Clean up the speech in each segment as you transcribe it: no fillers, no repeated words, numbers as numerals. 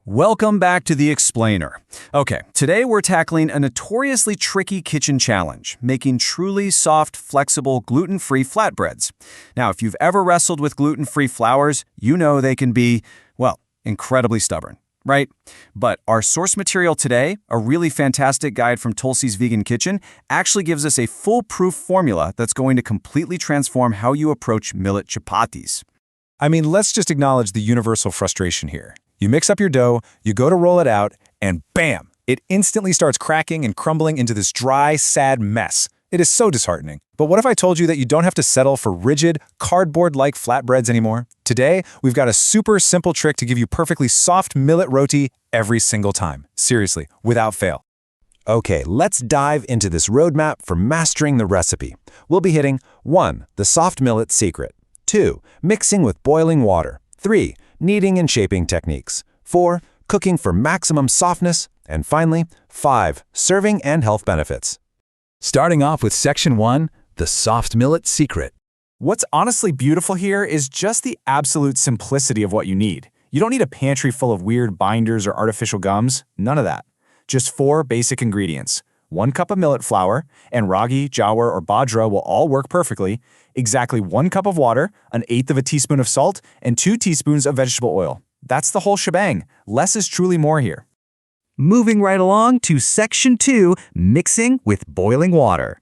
Welcome back to The Explainer. Okay, today we're tackling a notoriously tricky kitchen challenge, making truly soft, flexible, gluten-free flatbreads. Now, if you've ever wrestled with gluten-free flours, you know they can be, well, incredibly stubborn, right? But our source material today, a really fantastic guide from Tulsi's Vegan Kitchen, actually gives us a foolproof formula that's going to completely transform how you approach millet chapatis. I mean, let's just acknowledge the universal frustration here. You mix up your dough, you go to roll it out, and bam! It instantly starts cracking and crumbling into this dry, sad mess. It is so disheartening. But what if I told you that you don't have to settle for rigid, cardboard-like flatbreads anymore? Today, we've got a super simple trick to give you perfectly soft millet roti every single time. Seriously, without fail. Okay, let's dive into this roadmap for mastering the recipe. We'll be hitting 1. The soft millet secret. 2. Mixing with boiling water. 3. Kneading and shaping techniques. 4. Cooking for maximum softness. And finally, 5. Serving and health benefits. Starting off with Section 1, the soft millet secret. What's honestly beautiful here is just the absolute simplicity of what you need. You don't need a pantry full of weird binders or artificial gums, none of that. Just 4 basic ingredients. 1 cup of millet flour, and ragi, jowar, or bajra will all work perfectly, exactly 1 cup of water, 1/8 of a teaspoon of salt, and 2 teaspoons of vegetable oil. That's the whole shebang. Less is truly more here. Moving right along to Section 2, mixing with boiling water.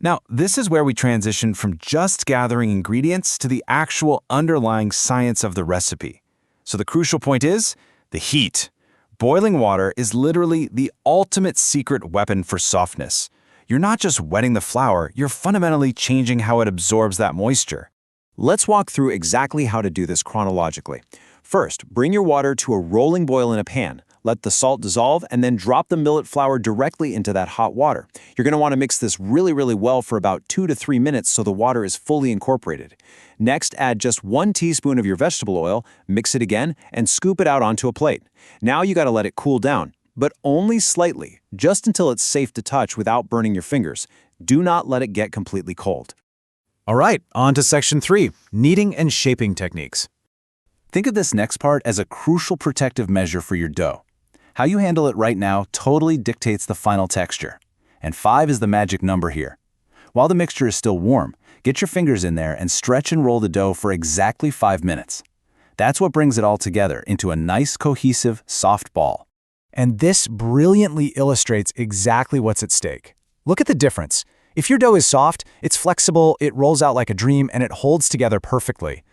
Now, this is where we transition from just gathering ingredients to the actual underlying science of the recipe. So the crucial point is the heat. Boiling water is literally the ultimate secret weapon for softness. You're not just wetting the flour, you're fundamentally changing how it absorbs that moisture. Let's walk through exactly how to do this chronologically. First, bring your water to a rolling boil in a pan. Let the salt dissolve and then drop the millet flour directly into that hot water. You're going to want to mix this really well for about 2 to 3 minutes so the water is fully incorporated. Next, add just 1 teaspoon of your vegetable oil, mix it again, and scoop it out onto a plate. Now you got to let it cool down, but only slightly, just until it's safe to touch without burning your fingers. Do not let it get completely cold. All right, on to Section 3, kneading and shaping techniques. Think of this next part as a crucial protective measure for your dough. How you handle it right now totally dictates the final texture. And 5 is the magic number here. While the mixture is still warm, get your fingers in there and stretch and roll the dough for exactly 5 minutes. That's what brings it all together into a nice, cohesive, soft ball. And this brilliantly illustrates exactly what's at stake. Look at the difference. If your dough is soft, it's flexible, it rolls out like a dream, and it holds together perfectly.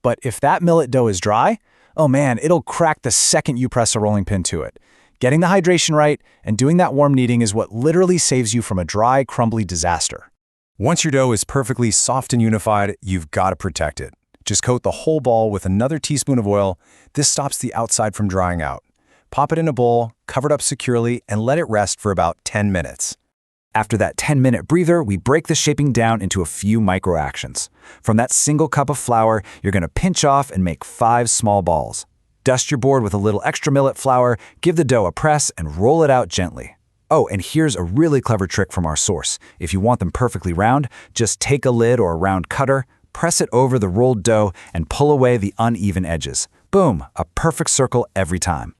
But if that millet dough is dry, oh man, it'll crack the second you press a rolling pin to it. Getting the hydration right and doing that warm kneading is what literally saves you from a dry, crumbly disaster. Once your dough is perfectly soft and unified, you've got to protect it. Just coat the whole ball with another teaspoon of oil. This stops the outside from drying out. Pop it in a bowl, cover it up securely, and let it rest for about 10 minutes. After that 10-minute breather, we break the shaping down into a few micro-actions. From that single cup of flour, you're going to pinch off and make 5 small balls. Dust your board with a little extra millet flour, give the dough a press, and roll it out gently. Oh, and here's a really clever trick from our source. If you want them perfectly round, just take a lid or a round cutter, press it over the rolled dough, and pull away the uneven edges. Boom, a perfect circle every time.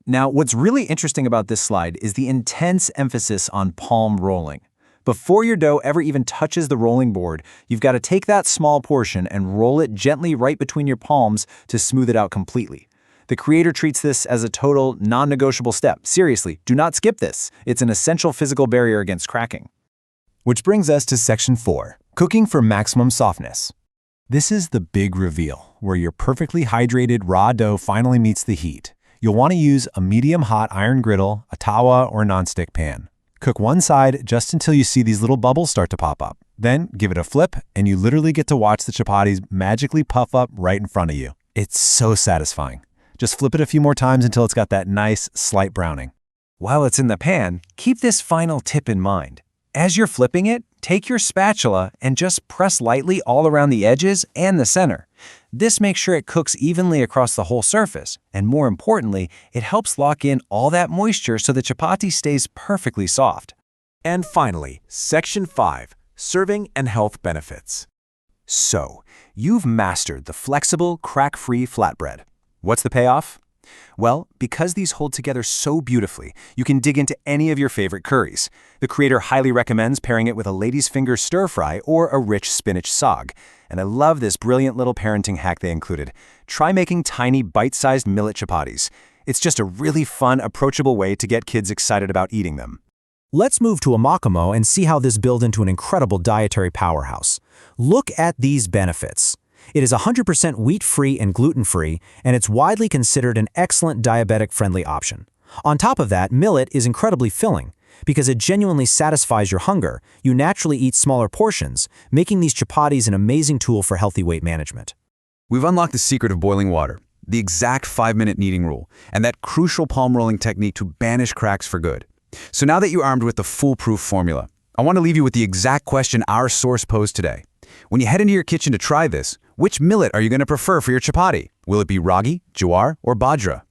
Now, what's really interesting about this slide is the intense emphasis on palm rolling. Before your dough ever even touches the rolling board, you've got to take that small portion and roll it gently right between your palms to smooth it out completely. The creator treats this as a total, non-negotiable step. Seriously, do not skip this. It's an essential physical barrier against cracking. Which brings us to Section 4, cooking for maximum softness. This is the big reveal, where your perfectly hydrated raw dough finally meets the heat. You'll want to use a medium-hot iron griddle, a tawa, or nonstick pan. Cook one side just until you see these little bubbles start to pop up. Then give it a flip, and you literally get to watch the chapatis magically puff up right in front of you. It's so satisfying. Just flip it a few more times until it's got that nice, slight browning. While it's in the pan, keep this final tip in mind. As you're flipping it, take your spatula and just press lightly all around the edges and the center. This makes sure it cooks evenly across the whole surface, and more importantly, it helps lock in all that moisture so the chapati stays perfectly soft. And finally, Section 5, serving and health benefits. So, you've mastered the flexible, crack-free flatbread. What's the payoff? Well, because these hold together so beautifully, you can dig into any of your favorite curries. The creator highly recommends pairing it with a lady's finger stir-fry or a rich spinach sog. And I love this brilliant little parenting hack they included. Try making tiny, bite-sized millet chapatis. It's just a really fun, approachable way to get kids excited about eating them. Let's move to amakamo and see how this builds into an incredible dietary powerhouse. Look at these benefits. It is 100% wheat-free and gluten-free, and it's widely considered an excellent diabetic-friendly option. On top of that, millet is incredibly filling. Because it genuinely satisfies your hunger, you naturally eat smaller portions, making these chapatis an amazing tool for healthy weight management. We've unlocked the secret of boiling water, the exact 5-minute kneading rule, and that crucial palm rolling technique to banish cracks for good. So now that you're armed with the foolproof formula, I want to leave you with the exact question our source posed today. When you head into your kitchen to try this, which millet are you going to prefer for your chapati? Will it be ragi, jowar, or bajra?